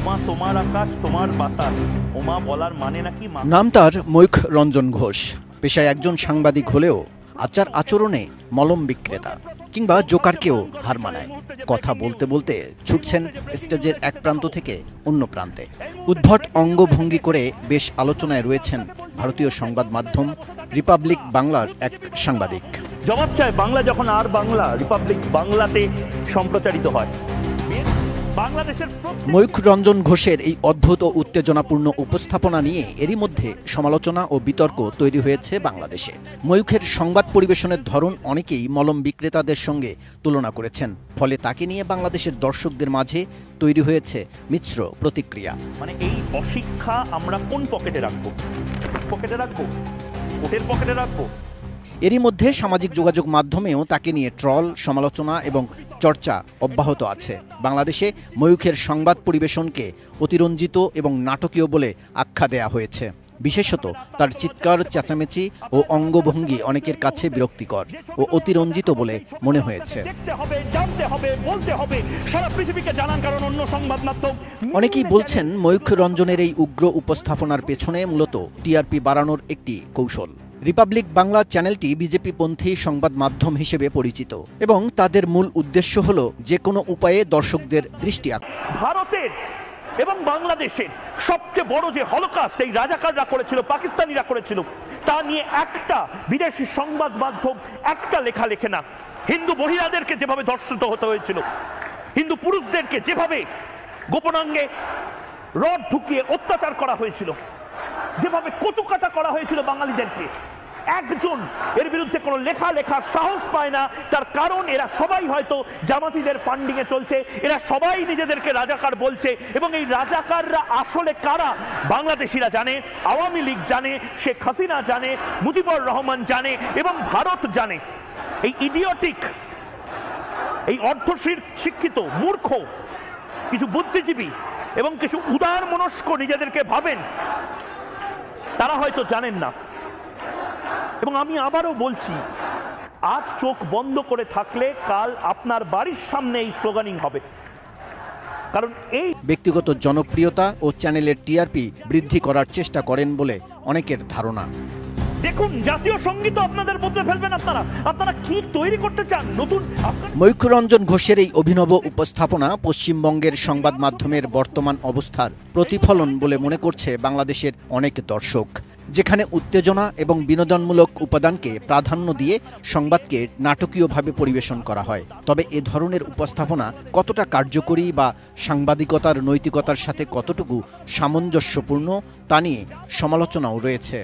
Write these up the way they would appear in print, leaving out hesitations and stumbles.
ওমা তোমার আকাশ তোমার বাতাস, ওমা বলার মানে নাকি। নাম তার ময়ূখ রঞ্জন ঘোষ। পেশায় একজন সাংবাদিক হলেও আচার আচরণে মলম বিক্রেতা কিংবা জোকারকেও হার মানায়। কথা বলতে বলতে ছুটছেন স্টেজের এক প্রান্ত থেকে অন্য প্রান্তে। উদ্ভট অঙ্গভঙ্গি করে বেশ আলোচনায় রয়েছেন ভারতীয় সংবাদ মাধ্যম রিপাবলিক বাংলার এক সাংবাদিক। জবাব চায় বাংলা যখন আর বাংলা রিপাবলিক বাংলাতে সম্প্রচারিত হয়। ময়ূখ রঞ্জন ঘোষের এই অদ্ভুত ও উত্তেজনাপূর্ণ উপস্থাপনা নিয়ে এরই মধ্যে সমালোচনা ও বিতর্ক তৈরি হয়েছে বাংলাদেশে। ময়ূখের সংবাদ পরিবেশনের ধরন অনেকেই মলম বিক্রেতাদের সঙ্গে তুলনা করেছেন। ফলে তাকে নিয়ে বাংলাদেশের দর্শকদের মাঝে তৈরি হয়েছে মিশ্র প্রতিক্রিয়া। মানে এই অশিক্ষা আমরা কোন পকেটে রাখবো? পকেটে রাখবো, কোটের পকেটে রাখবো। এরই মধ্যে সামাজিক যোগাযোগ মাধ্যমেও তাকে নিয়ে ট্রল, সমালোচনা এবং চর্চা অব্যাহত আছে। বাংলাদেশে ময়ূখের সংবাদ পরিবেশনকে অতিরঞ্জিত এবং নাটকীয় বলে আখ্যা দেয়া হয়েছে। বিশেষত তার চিৎকার, চেঁচামেচি ও অঙ্গভঙ্গি অনেকের কাছে বিরক্তিকর ও অতিরঞ্জিত বলে মনে হয়েছে। অনেকেই বলছেন ময়ূখ রঞ্জনের এই উগ্র উপস্থাপনার পেছনে মূলত টিআরপি বাড়ানোর একটি কৌশল। রিপাবলিক বাংলা চ্যানেলটি বিজেপিপন্থী সংবাদ মাধ্যম হিসেবে পরিচিত এবং তাদের মূল উদ্দেশ্য হল যে কোনো উপায়ে দর্শকদের দৃষ্টি আকর্ষণ। ভারতের এবং বাংলাদেশের সবচেয়ে বড় যে হলোকাস্ট এই রাজাকাররা করেছিল, পাকিস্তানিরা করেছিল, তা নিয়ে একটা বিদেশি সংবাদ মাধ্যম একটা লেখা লেখে না। হিন্দু মহিলাদেরকে যেভাবে ধর্ষিত হতে হয়েছিল, হিন্দু পুরুষদেরকে যেভাবে গোপনাঙ্গে রড ঢুকিয়ে অত্যাচার করা হয়েছিল, যেভাবে কচুকাটা করা হয়েছিল বাঙালিদেরকে, একজন এর বিরুদ্ধে কোনো লেখার সাহস পায় না। তার কারণ এরা সবাই হয়তো জামাতিদের ফান্ডিং এ চলছে, এরা সবাই নিজেদেরকে রাজাকার বলছে এবং এই রাজাকাররা আসলে কারা বাংলাদেশিরা জানে, আওয়ামী লীগ জানে, শেখ হাসিনা জানে, মুজিবুর রহমান জানে এবং ভারত জানে। এই ইডিওটিক, এই অর্ধশিক্ষিত মূর্খ কিছু বুদ্ধিজীবী এবং কিছু উদার মনস্ক নিজেদেরকে ভাবেন, তারা হয়তো জানেন না। এবং আমি আবারও বলছি, আজ চোখ বন্ধ করে থাকলে কাল আপনার বাড়ির সামনে এই স্লোগানিং হবে। কারণ এই ব্যক্তিগত জনপ্রিয়তা ও চ্যানেলের টিআরপি বৃদ্ধি করার চেষ্টা করেন বলে অনেকের ধারণা। দেখুন, জাতীয় সঙ্গীত আপনাদের বদলে ফেলবেন। আপনারা কি তৈরি করতে চান নতুন? ময়ূখ রঞ্জন ঘোষের এই অভিনব উপস্থাপনা পশ্চিমবঙ্গের সংবাদ মাধ্যমের বর্তমান অবস্থার প্রতিফলন বলে মনে করছে বাংলাদেশের অনেক দর্শক, যেখানে উত্তেজনা এবং বিনোদনমূলক উপাদানকে প্রাধান্য দিয়ে সংবাদকে নাটকীয়ভাবে পরিবেশন করা হয়। তবে এ ধরনের উপস্থাপনা কতটা কার্যকরী বা সাংবাদিকতার নৈতিকতার সাথে কতটুকু সামঞ্জস্যপূর্ণ তা নিয়ে সমালোচনাও রয়েছে।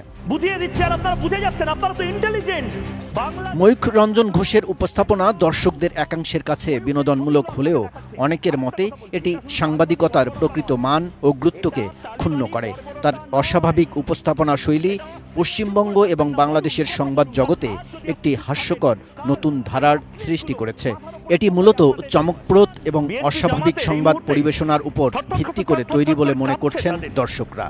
ময়ূখ রঞ্জন ঘোষের উপস্থাপনা দর্শকদের একাংশের কাছে বিনোদনমূলক হলেও অনেকের মতে এটি সাংবাদিকতার প্রকৃত মান ও গুরুত্বকে ক্ষুণ্ণ করে। তার অস্বাভাবিক উপস্থাপনা শৈলী পশ্চিমবঙ্গ এবং বাংলাদেশের সংবাদ জগতে একটি হাস্যকর নতুন ধারার সৃষ্টি করেছে। এটি মূলত চমকপ্রদ এবং অস্বাভাবিক সংবাদ পরিবেশনার উপর ভিত্তি করে তৈরি বলে মনে করছেন দর্শকরা।